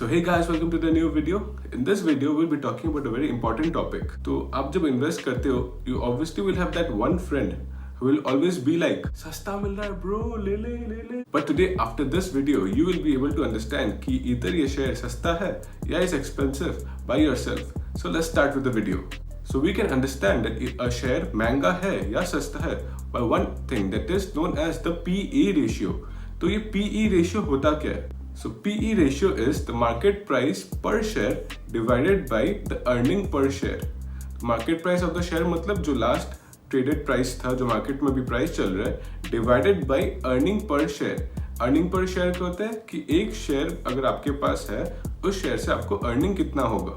So hey guys, welcome to the new video. In this video, we'll be talking about a very important topic. तो आप जब invest करते हो, you obviously will have that one friend who will always be like, सस्ता मिल रहा है bro, ले ले ले ले. But today, after this video, you will be able to understand कि either ये share सस्ता है या is expensive by yourself. So let's start with the video. So we can understand that a share महंगा है या सस्ता है by one thing that is known as the PE ratio. तो ये PE ratio होता क्या है? So PE ratio is the market price per share divided by the earning per share. Market price of the share मतलब जो last traded price था, जो market में भी price चल रहा है, divided by earning per share. Earning per share क्या होता है कि एक share अगर आपके पास है, उस share से आपको earning कितना होगा,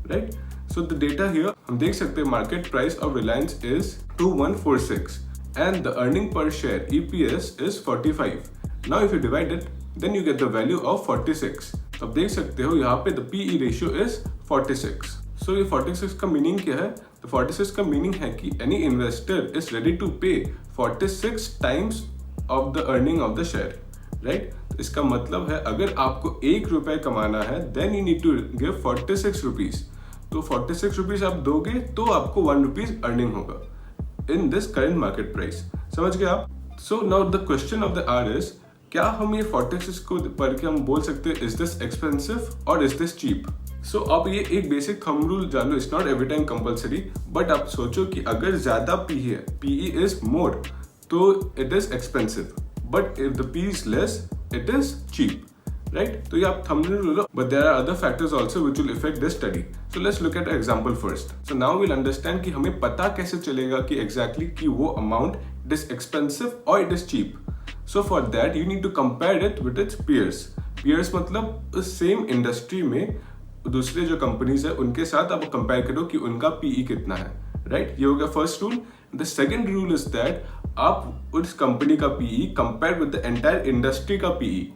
right? So the data here हम देख सकते हैं market price of Reliance is 2146 and the earning per share EPS is 45. Now if you divide it, then you get the value of 46. अब देख सकते हो यहाँ पे the PE ratio is 46. So ये 46 का meaning क्या है? तो 46 का meaning है कि any investor is ready to pay 46 times of the earning of the share, right? तो इसका मतलब है अगर आपको 1 रुपए कमाना है, then you need to give 46 rupees. तो 46 rupees आप दोगे तो आपको 1 rupees earning होगा in this current market price. समझ गए आप? So now the question of the hour is, क्या हम ये 46 को पढ़ के हम बोल सकते हैं is this expensive or is this cheap? So आप ये एक बेसिक थंब रूल जान लो, it's not every time compulsory, but आप सोचो कि अगर ज़्यादा PE है, PE is more, तो it is expensive, but if the PE is less, it is cheap, right? तो ये आप thumb rule low, but there are other factors also which will affect this study. So let's look at an example first. So now we'll understand कि हमें पता कैसे चलेगा कि exactly कि वो amount it is expensive or it is cheap. So for that you need to compare it with its peers. Peers मतलब उस same industry में दूसरे जो companies है उनके साथ आप compare करो कि उनका PE कितना है, right? ये हो गया first rule. The second rule is that आप उस company का PE compare with the entire industry का PE,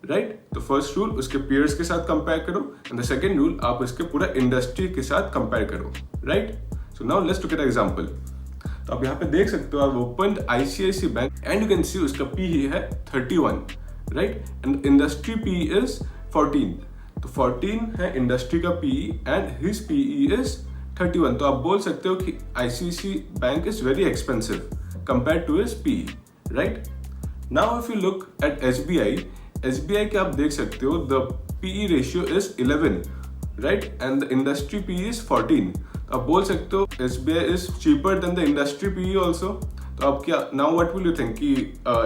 right? तो first rule उसके peers के साथ compare करो and the second rule आप उसके पूरा industry के साथ compare करो, right? So now let's look at an example. तो आप यहाँ पे देख सकते हो, आप open ICICI bank and you can see उसका PE है 31, right? And industry PE is 14. तो 14 है इंडस्ट्री का PE and his PE is 31. तो आप बोल सकते हो कि ICICI bank is very expensive compare to his PE, right? Now if you look at SBI के आप देख सकते हो the PE ratio is 11, right? And the industry PE is 14. आप बोल सकते हो SBI is cheaper than the industry PE also. तो आप क्या now what will you think कि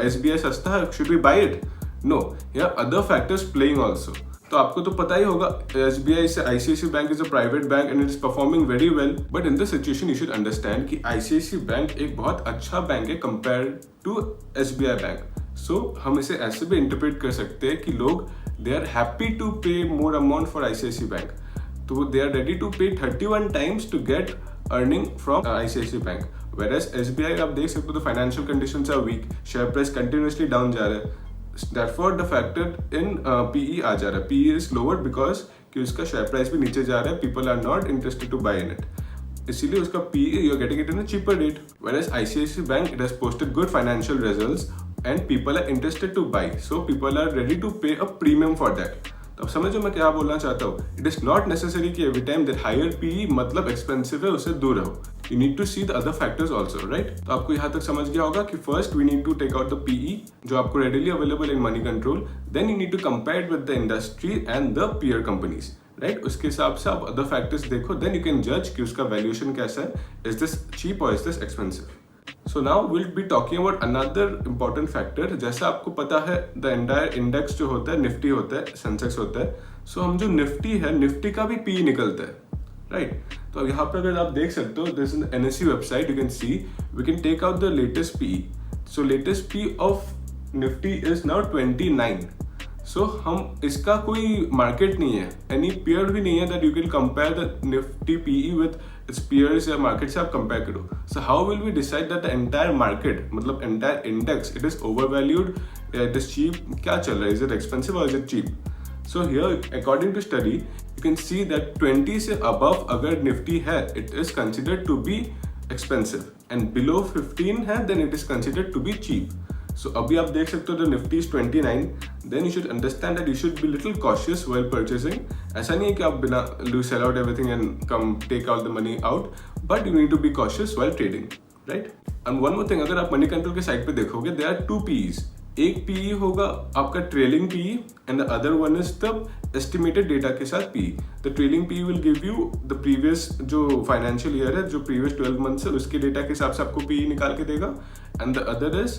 SBI सस्ता है, should we buy it? No, here are other factors playing also. तो आपको तो पता ही होगा SBI से ICICI Bank is a private bank and it is performing very well. But in this situation you should understand कि ICICI Bank एक बहुत अच्छा बैंक है compared to SBI Bank. So हम इसे ऐसे भी interpret कर सकते हैं कि लोग they are happy to pay more amount for ICICI Bank. तो they are ready to pay 31 times to get earning from ICICI Bank. Whereas SBI आप देख सकते हो the financial conditions are weak, share price continuously down जा रहा है. Therefore the factor in PE आ जा रहा है. PE is lower because कि उसका share price भी नीचे जा रहा है. People are not interested to buy in it. इसीलिए उसका PE you are getting it in a cheaper rate. Whereas ICICI Bank it has posted good financial results and people are interested to buy. So people are ready to pay a premium for that. तो समझो मैं क्या बोलना चाहता हूँ. It is not necessary कि every time that higher PE मतलब expensive है, उससे दूर रहो. You need to see the other factors also, right? तो आपको यहाँ तक समझ गया होगा कि first we need to take out the PE जो आपको readily available in Moneycontrol. Then you need to compare with the industry and the peer companies, right? उसके हिसाब से आप अदर फैक्टर्स देखो, देन यू कैन जज कि उसका वैल्यूएशन कैसा है. इज दिस चीप और is this expensive? So now we'll be talking about another important factor. जैसा आपको पता है the entire index जो होता है निफ्टी होता है, सेंसेक्स होता है. So हम जो निफ्टी है, निफ्टी का भी PE निकलता है, right? तो यहाँ पे अगर आप देख सकते हो this is NSE website, you can see we can take out the latest PE. So latest PE of Nifty is now 29. So हम इसका कोई मार्केट नहीं है, any peer भी नहीं है that you can compare the Nifty PE with its peers या market से आप कंपेयर करो. So how will we decide that the entire market मतलब entire index it is overvalued, it is cheap, क्या चल रहा है? Is it expensive or is it cheap? So here according to study you can see that 20 से above अगर Nifty है it is considered to be expensive and below 15 है then it is considered to be cheap. सो अभी आप देख सकते हो the Nifty is 29, then you should understand that you should be little cautious while purchasing. ऐसा नहीं है कि आप बिना you sell out everything and come take out the money out, but you need to be cautious while trading, right. And one more thing, अगर आप Moneycontrol के side पे देखोगे देयर आर 2 PEs। एक PE होगा आपका trailing PE and the other one is the estimated data के साथ PE। The trailing PE will give you the previous जो फाइनेंशियल ईयर है, जो प्रीवियस 12 मंथ्स है उसके डेटा के हिसाब से आपको PE निकाल के देगा, and the other is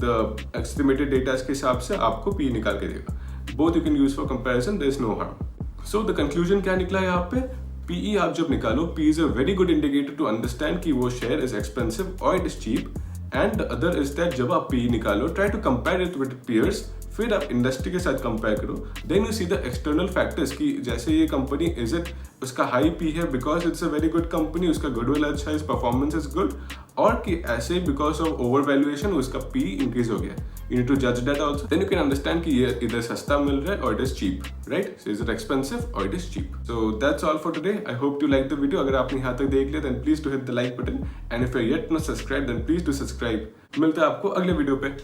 the estimated data के हिसाब से आपको PE निकाल के देगा। Both you can use for comparison, there is no harm. So the conclusion क्या निकला यहाँ पे, PE आप जब निकालो, PE is a very good indicator to understand कि वो शेयर इज एक्सपेंसिव और it is cheap. And the other is that जब आप PE निकालो, try to compare it with peers, फिर आप इंडस्ट्री के साथ कंपेयर करो, then you see the external factors कि जैसे ये कंपनी इज इट उसका हाई PE है because it's a very good company, उसका गुडविल अच्छा है, परफॉर्मेंस इज गुड, और कि ऐसे बिकॉज ऑफ ओवर वैल्यूएशन उसका PE इंक्रीज हो गया। यू नीड टू जज that also, then you can understand कि ये इधर सस्ता मिल रहा है और it is cheap, right. So is it expensive और it is cheap. So that's all for today. I hope you like the video. अगर आपने यहाँ तक देख लिया then please to hit the like button, and if you yet not subscribe then please to subscribe. मिलते हैं आपको अगले वीडियो पे।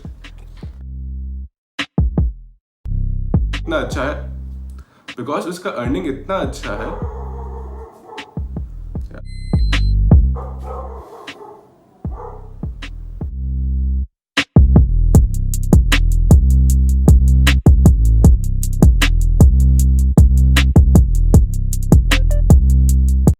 इतना अच्छा है बिकॉज उसका अर्निंग इतना अच्छा है